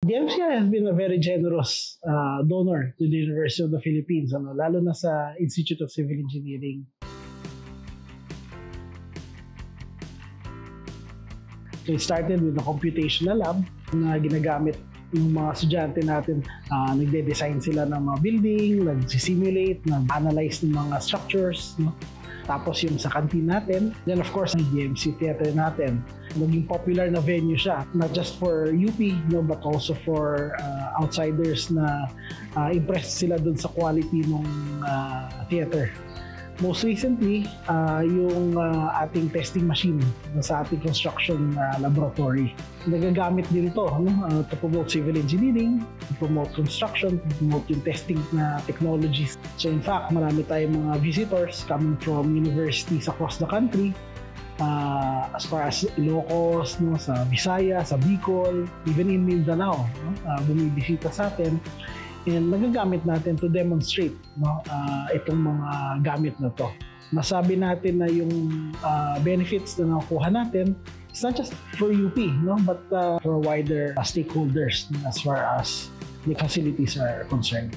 DMCI has been a very generous donor to the University of the Philippines, lalo na sa Institute of Civil Engineering. So it started with a computational lab na ginagamit yung mga estudyante natin. Nagde-design sila ng mga building, nag-simulate, nag-analyze ng mga structures, no? Tapos yung sa canteen natin, then of course, ang DMC Theater natin. Naging popular na venue siya, not just for UP, no, but also for outsiders na impressed sila dun sa quality ng theater. Most recently, yung ating testing machine sa ating construction laboratory. Nagagamit din ito, no, to promote civil engineering, to promote construction, to promote yung testing na technologies. So in fact, marami tayong mga visitors coming from universities across the country, as far as Ilocos, no, sa Visayas, sa Bicol, even in Mindanao, no, bumibisita sa atin. And nagagamit natin to demonstrate, no, itong mga gamit na to. Masabi natin na yung benefits na nakuha natin, it's not just for UP, no, but for wider stakeholders as far as the facilities are concerned.